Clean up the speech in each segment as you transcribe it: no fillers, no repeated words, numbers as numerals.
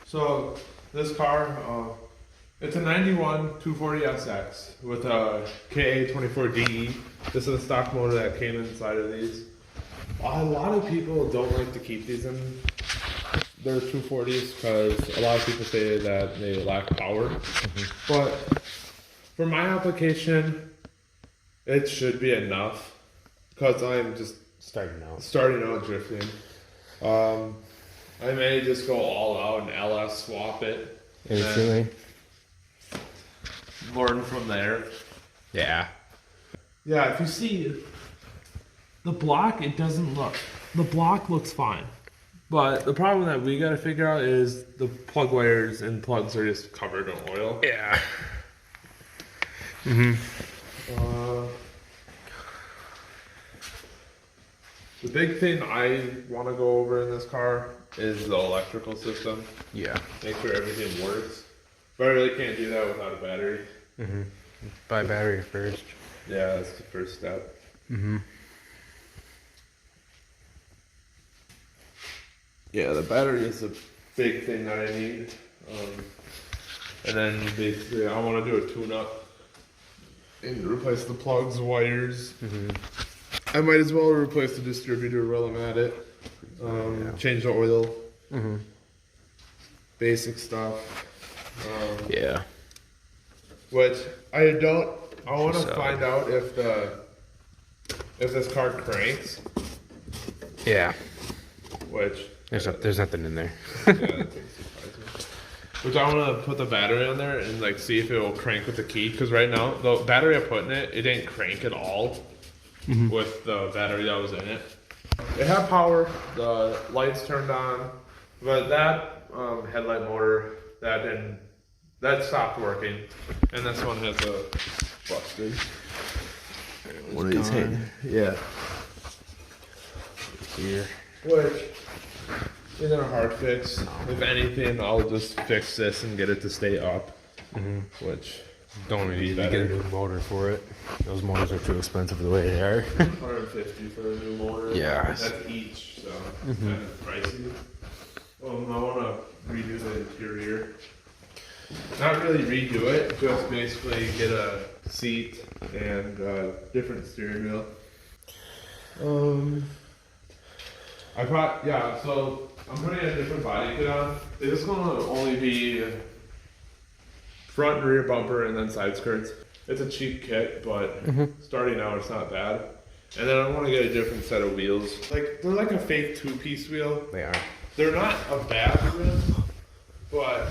So this car, it's a 91 240SX with a KA24DE. This is a stock motor that came inside of these. A lot of people don't like to keep these in their 240s because a lot of people say that they lack power. But for my application, it should be enough because I'm just starting out drifting. I may just go all out and LS swap it. Instantly. Learn from there. Yeah. Yeah, if you see the block, it doesn't look. The block looks fine. But the problem that we gotta figure out is the plug wires and plugs are just covered in oil. Yeah. The big thing I want to go over in this car is the electrical system. Yeah. Make sure everything works. But I really can't do that without a battery. Buy battery first. Yeah, that's the first step. Yeah, the battery is a big thing that I need. And then basically I want to do a tune-up and replace the plugs, wires. I might as well replace the distributor while I'm at it. Change the oil. Basic stuff. Yeah. Which I want to find out if this car cranks. Yeah. Which There's nothing in there. yeah, that thing surprised me. Which I want to put the battery on there and like see if it will crank with the key. Because right now the battery I put in it didn't crank at all with the battery that was in it. It had power. The lights turned on, but that headlight motor that stopped working, and this one has a busted. One of these hanging. Yeah. Here. Which isn't a hard fix. If anything, I'll just fix this and get it to stay up. Which Don't need to get a new motor for it. Those motors are too expensive the way they are. $150 for a new motor. Yeah. That's each, so it's kind of pricey. I want to redo the interior. Not really redo it, just basically get a seat and a different steering wheel. So I'm putting a different body kit on. It's going to only be front and rear bumper and then side skirts. It's a cheap kit, but starting out it's not bad. And then I want to get a different set of wheels. Like they're like a fake two-piece wheel. They are. They're not a bad rim, but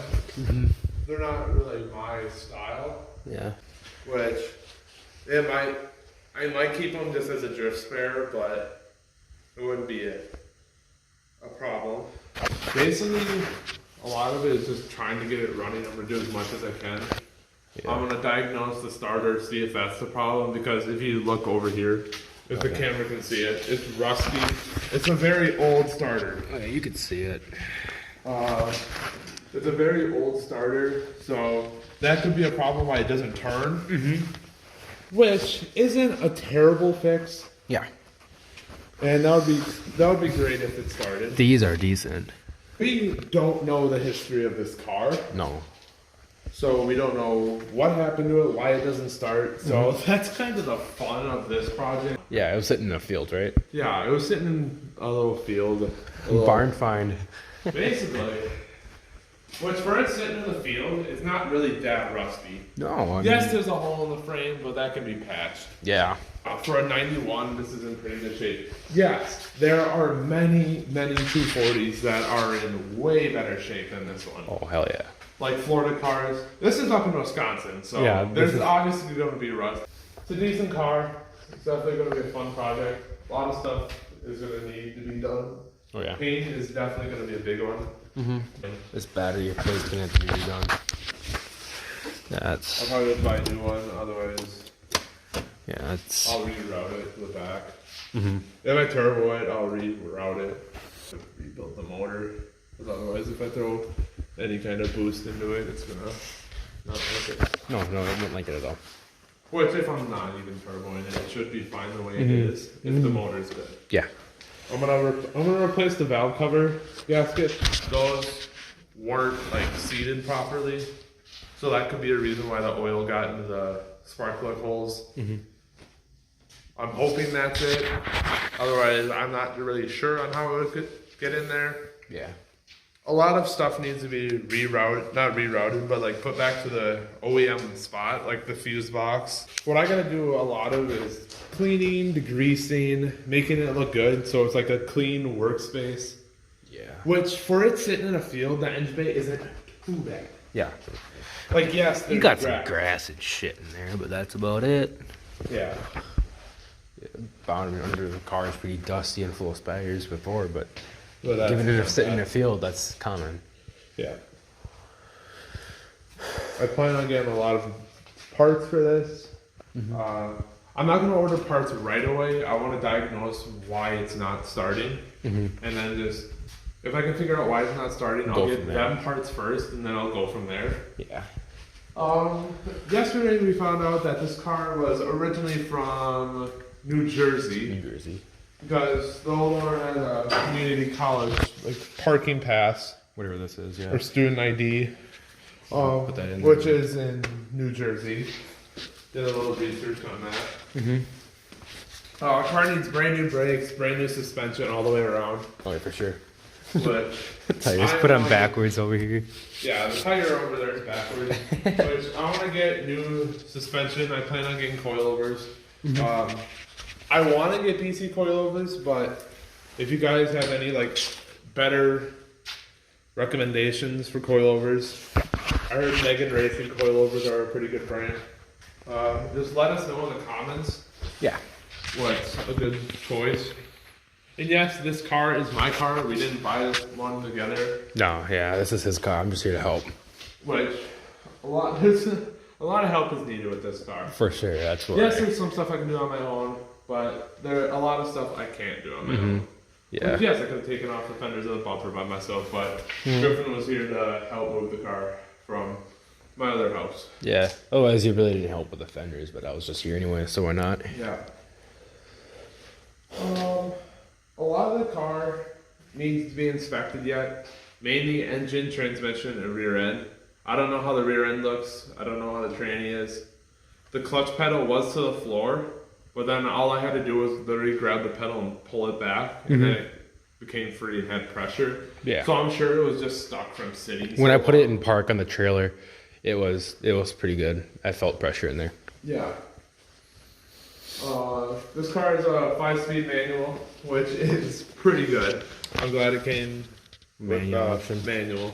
they're not really my style. Yeah. Which I might keep them just as a drift spare, but it wouldn't be a problem. Basically, a lot of it is just trying to get it running. I'm gonna do as much as I can. Yeah. I'm gonna diagnose the starter, see if that's the problem, because if you look over here, if the camera can see it, it's rusty. It's a very old starter. Oh, yeah, you can see it. It's a very old starter, so that could be a problem why it doesn't turn. Which isn't a terrible fix. Yeah. And that would be great if it started. These are decent. We don't know the history of this car. No. So we don't know what happened to it, why it doesn't start. So that's kind of the fun of this project. Yeah, it was sitting in a field, right? Yeah, it was sitting in a little field. Barn find. Basically. Which for it sitting in the field, it's not really that rusty. No, I mean, Yes, there's a hole in the frame, but that can be patched. Yeah. For a 91, this is in pretty good shape. Yes, there are many 240s that are in way better shape than this one. Oh, hell yeah. Like Florida cars. This is up in Wisconsin, so Yeah, there's obviously going to be rust. It's a decent car. It's definitely going to be a fun project. A lot of stuff is going to need to be done. Oh, yeah. Paint is definitely going to be a big one. This battery plate's gonna have to be redone. I'll probably just buy a new one, otherwise Yeah, it's... I'll reroute it to the back. If I turbo it, I'll reroute it. Rebuild the motor, because otherwise if I throw any kind of boost into it, it's gonna not like it. No, it wouldn't like it at all. Which if I'm not even turboing it, it should be fine the way it is, if the motor's good. Yeah. I'm gonna replace the valve cover gasket. Those weren't like seated properly. So that could be a reason why the oil got into the spark plug holes. I'm hoping that's it. Otherwise, I'm not really sure on how it could get in there. Yeah. A lot of stuff needs to be not rerouted, but like put back to the OEM spot, like the fuse box. What I gotta do a lot of is cleaning, degreasing, making it look good. So it's like a clean workspace. Yeah. Which for it sitting in a field, the engine bay isn't too bad. Yeah. Like yes, You got some grass and shit in there, but that's about it. Yeah. Bottom under the car is pretty dusty and full of spiders before, but But given it a sit in a field, that's common. Yeah. I plan on getting a lot of parts for this. I'm not going to order parts right away. I want to diagnose why it's not starting. And then just, if I can figure out why it's not starting, I'll get them parts first and then I'll go from there. Yeah. Yesterday we found out that this car was originally from New Jersey. New Jersey. Because the old owner had a community college, like parking pass. Whatever this is, yeah. Or student ID. Put that in Which there. is in New Jersey. Did a little research on that. Car needs brand new brakes, brand new suspension all the way around. Oh, yeah, for sure. But Tires put them backwards over here. yeah, the tire over there is backwards. Which I want to get new suspension. I plan on getting coilovers. I want to get PC coilovers, but if you guys have any like better recommendations for coilovers, I heard Megan Racing coilovers are a pretty good brand. Just let us know in the comments. Yeah. What's a good choice? And yes, this car is my car. We didn't buy this one together. No, yeah, this is his car. I'm just here to help. Which a lot of help is needed with this car. For sure, that's what. Yes, there's some stuff I can do on my own, but there are a lot of stuff I can't do on my own. Yeah. Like, yes, I could have taken off the fenders of the bumper by myself, but Griffin was here to help move the car from my other house. Yeah. Otherwise, you really didn't help with the fenders, but I was just here anyway, so why not? Yeah. A lot of the car needs to be inspected yet. Mainly engine, transmission, and rear end. I don't know how the rear end looks. I don't know how the tranny is. The clutch pedal was to the floor, but then all I had to do was literally grab the pedal and pull it back, and then it became free and had pressure. Yeah. So I'm sure it was just stuck from sitting. When so I put long. it in park on the trailer, it was pretty good. I felt pressure in there. Yeah. This car is a 5-speed manual, which is pretty good. I'm glad it came Manual with option. manual.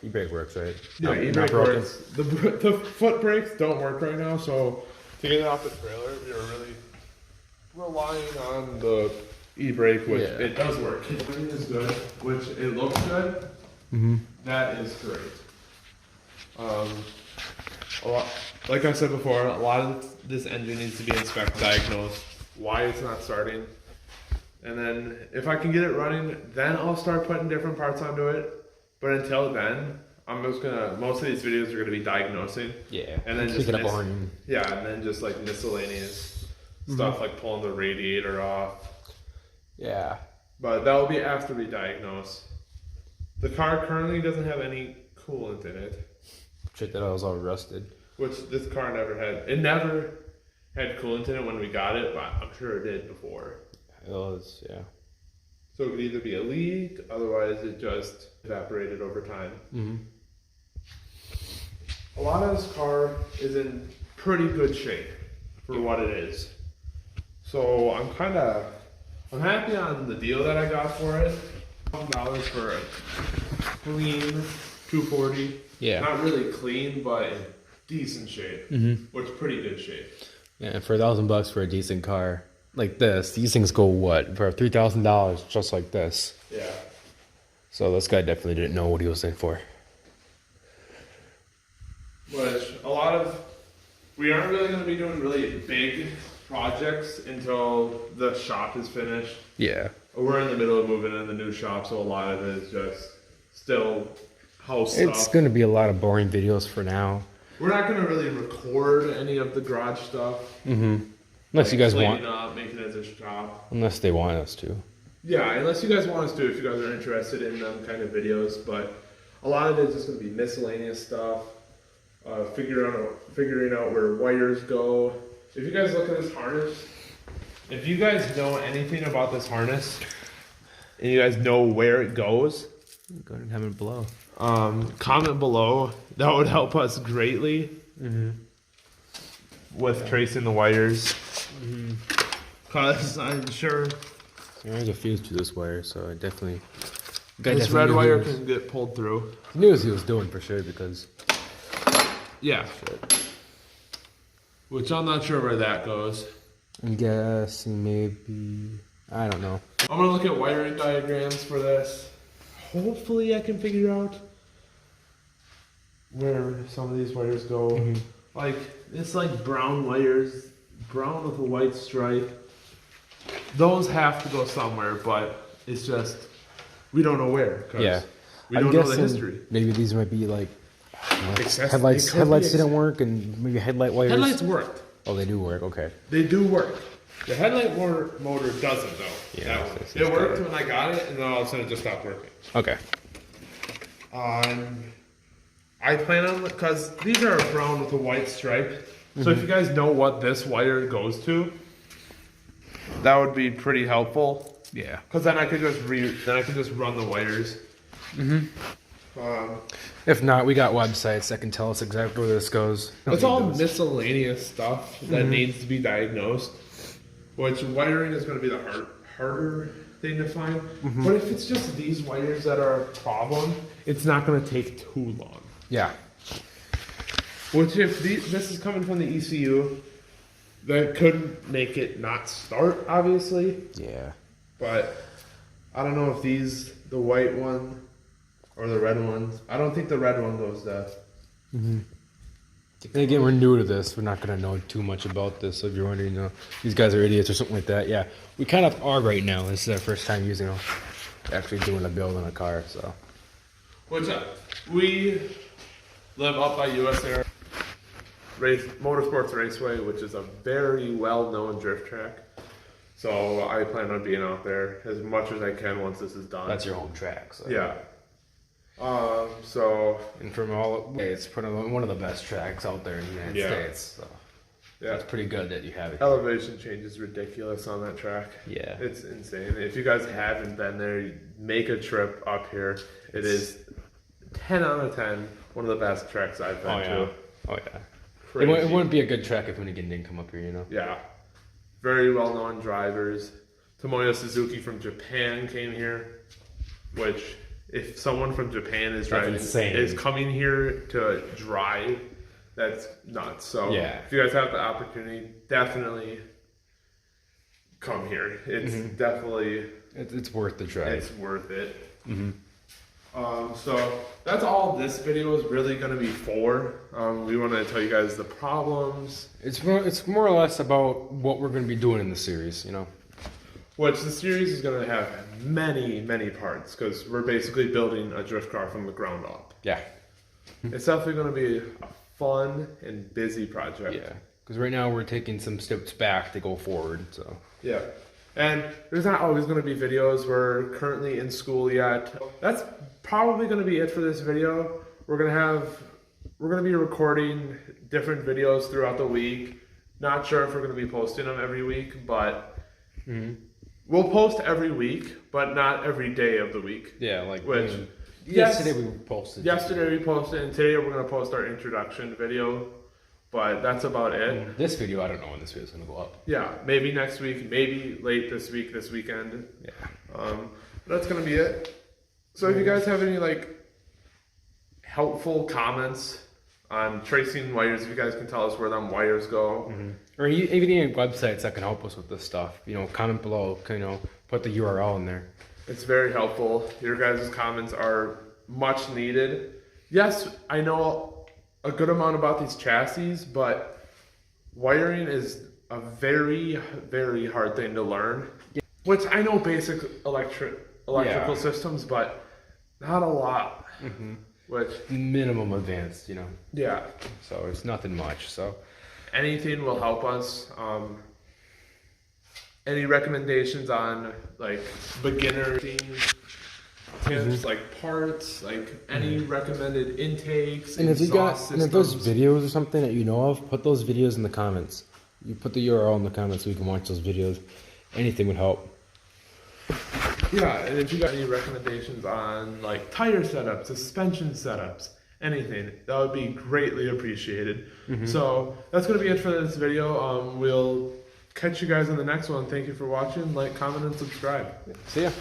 E-brake works, right? Yeah, Not e-brake broken? works. The foot brakes don't work right now, so to get it off the trailer, you're really relying on the e-brake, which it does work. It is good, which it looks good. That is great. A lot, like I said before, a lot of this engine needs to be inspected, diagnosed, why it's not starting. And then if I can get it running, then I'll start putting different parts onto it. But until then, I'm just gonna, most of these videos are gonna be diagnosing. Yeah. And then Pick it up on. yeah, and then just like miscellaneous stuff like pulling the radiator off. Yeah. But that will be after we diagnose. The car currently doesn't have any coolant in it. Shit, that I was all rusted. Which this car never had. It never had coolant in it when we got it, but I'm sure it did before. It was, yeah. So it could either be a leak, otherwise it just evaporated over time. A lot of this car is in pretty good shape for what it is. So I'm happy on the deal that I got for it. $1,000 for a clean 240. Yeah. Not really clean, but in decent shape. Which pretty good shape. Yeah, and for $1,000 for a decent car like this, these things go what? For $3,000 just like this. Yeah. So this guy definitely didn't know what he was in for. Which we aren't really going to be doing really big projects until the shop is finished. Yeah. We're in the middle of moving in the new shop, so a lot of it is just still house stuff. It's going to be a lot of boring videos for now. We're not going to really record any of the garage stuff. Unless you guys want. Up, make it as a shop. Unless they want us to. Yeah, unless you guys want us to, if you guys are interested in them kind of videos, but a lot of it is just going to be miscellaneous stuff, figuring out where wires go. If you guys look at this harness, if you guys know anything about this harness, and you guys know where it goes, Go ahead and comment below. comment below. That would help us greatly with tracing the wires. Cause I'm sure There's a fuse to this wire, so I definitely. this red wire can get pulled through. He knew what he was doing for sure because. Yeah. Which I'm not sure where that goes. I'm guessing maybe. I don't know. I'm gonna look at wiring diagrams for this. Hopefully I can figure out where some of these wires go. Like, it's like brown wires, brown with a white stripe. Those have to go somewhere, but it's just, we don't know where. Yeah. We don't know the history. Maybe these might be like Headlights Headlights didn't work, and maybe headlight wires. Headlights worked. Oh, they do work. Okay. They do work. The headlight motor doesn't, though. Yeah, That one. it's It worked when I got it, and then all of a sudden it just stopped working. Okay. I plan on, because these are brown with a white stripe. So if you guys know what this wire goes to, that would be pretty helpful. Yeah. Because then I could just run the wires. If not, we got websites that can tell us exactly where this goes. It's all miscellaneous stuff that needs to be diagnosed. Which wiring is going to be the harder thing to find. But if it's just these wires that are a problem, it's not going to take too long. Yeah. Which if this is coming from the ECU, that could make it not start, obviously. Yeah. But I don't know if the white one or the red ones. I don't think the red one goes to. And again, we're new to this. We're not going to know too much about this. So if you're wondering, these guys are idiots or something like that, yeah, we kind of are right now. This is our first time using them, actually doing a build on a car. So. Which we live up by US Air Motorsports Raceway, which is a very well-known drift track. So I plan on being out there as much as I can once this is done. That's your home track. So. Yeah. And from all, it's probably one of the best tracks out there in the United States. So. Yeah. That's pretty good that you have it. Elevation change is ridiculous on that track. Yeah. It's insane. If you guys haven't been there, make a trip up here. It is 10 out of 10. One of the best tracks I've been to. Oh, yeah. Crazy. It wouldn't be a good track if Winnigan didn't come up here, Yeah. Very well-known drivers. Tomoyo Suzuki from Japan came here, which if someone from Japan is coming here to drive, that's nuts. So if you guys have the opportunity, definitely come here. It's definitely it's worth the drive. It's worth it. So that's all this video is really going to be for. We want to tell you guys the problems. It's more or less about what we're going to be doing in the series, Which the series is going to have many, many parts because we're basically building a drift car from the ground up. Yeah. It's definitely going to be a fun and busy project. Yeah. Because right now we're taking some steps back to go forward. So. Yeah. And there's not always going to be videos. We're currently in school yet. That's probably going to be it for this video. We're going to be recording different videos throughout the week. Not sure if we're going to be posting them every week, but we'll post every week, but not every day of the week. Yeah, yesterday we posted. Yesterday we posted, and today we're going to post our introduction video. But that's about it. This video, I don't know when this video is going to go up. Yeah, maybe next week, maybe late this week, this weekend. Yeah. That's going to be it. So if you guys have any helpful comments on tracing wires, if you guys can tell us where them wires go. Or even any websites that can help us with this stuff, comment below, put the URL in there. It's very helpful. Your guys' comments are much needed. Yes, I know a good amount about these chassis, but wiring is a very, very hard thing to learn. Yeah. Which I know basic electrical systems, but not a lot. Which minimum advanced, Yeah. So it's nothing much. So anything will help us. any recommendations on like beginner tips, like parts, like any recommended intakes, And if you got, exhaust and if there's systems. videos or something that you know of, put those videos in the comments. You put the URL in the comments so we can watch those videos. Anything would help. Yeah, and if you got any recommendations on like tire setups, suspension setups, anything, that would be greatly appreciated. So that's gonna be it for this video. We'll catch you guys in the next one. Thank you for watching. Like, comment, and subscribe. See ya.